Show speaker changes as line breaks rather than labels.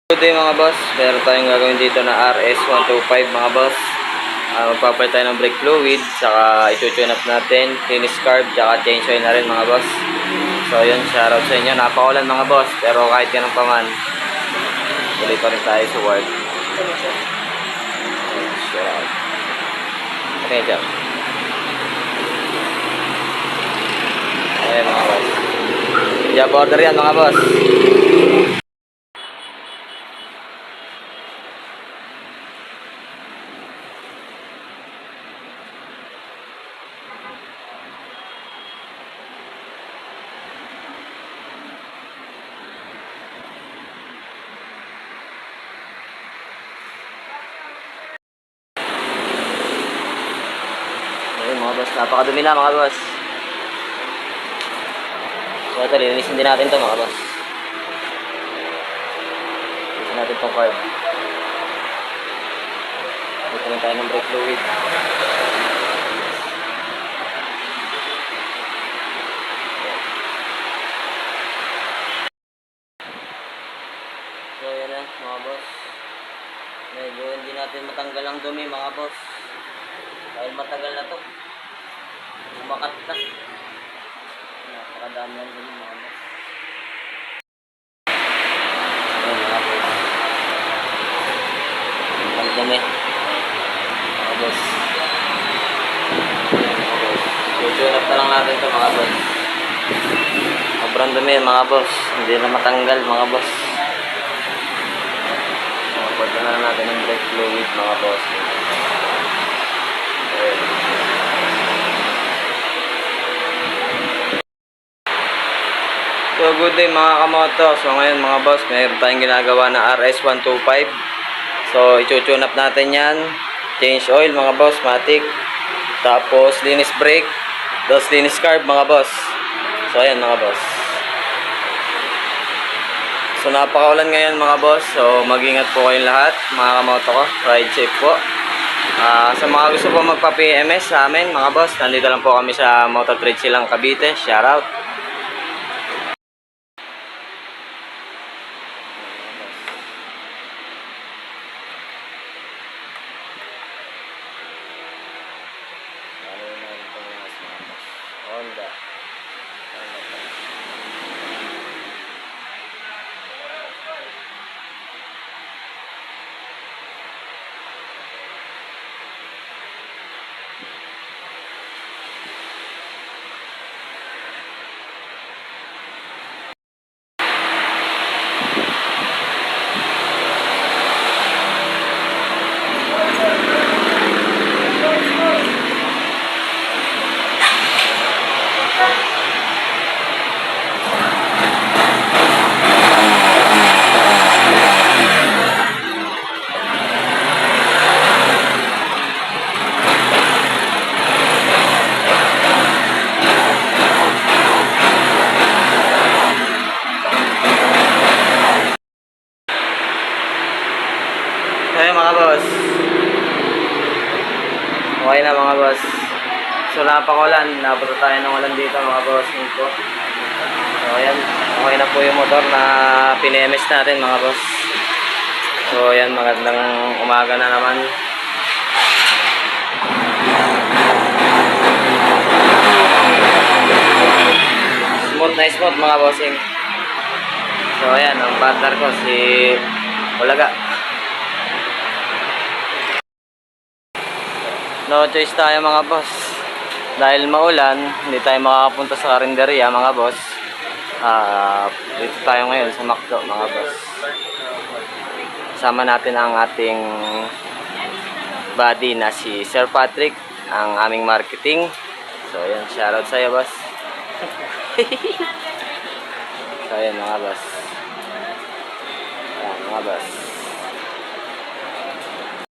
Good day mga boss, meron tayong gagawin dito na RS125 mga boss. Magpapalit tayo ng brake fluid, saka i-tune up natin, finish carb, saka change oil na rin mga boss. So yun, shoutout sa inyo. Napakawalan mga boss, pero kahit ganun pa man, tuloy pa rin tayo sa work. Shoutout. Okay, dyan. Ayan mga boss. Job order yan mga boss. Ayun mga boss, napakadumi na mga boss. So ito, linisin din natin ito mga boss. Linisin natin itong carb. Dito lang tayo ng brake fluid. So yan na mga boss. Medyo hindi natin matanggal ang dumi mga boss. Dahil matagal na to. Umakat na. Napakadami ng dumi mga boss. Ayan mga boss. Ang dumi. Mga boss. Tutunap na lang natin ito mga boss. Sobrang dumi mga boss. Hindi na matanggal mga boss. Pagpunta na lang natin ng brake fluid mga boss. So good day mga kamoto. So ngayon mga boss, mayroon tayong ginagawa na RS125. So i-tune up natin yan. Change oil mga boss, matic. Tapos linis brake. Tapos linis carb mga boss. So ayan mga boss. So napakaulan ngayon mga boss. So mag-ingat po kayong lahat mga kamoto ko. Ride safe po. Sa mga gusto po magpa-PMS sa amin mga boss, nandito lang po kami sa Motor Trade Silang Cavite. Shoutout. Honda. Ayun mga boss. Okay na mga boss. So napakawalan. Napunta tayo ng ulan dito mga boss. So ayan. Okay na po yung motor na pinemes natin mga boss. So ayan, magandang umaga na naman. Smooth na smooth mga bossing. So ayan, ang partner ko si Ulaga. No choice tayo mga boss. Dahil maulan, hindi tayo makakapunta sa karinderya mga boss. Dito tayo ngayon sa McDo mga boss. Kasama natin ang ating buddy na si Sir Patrick, ang aming marketing. So ayan, shoutout sa iyo boss. So ayan mga boss. Ayan mga boss.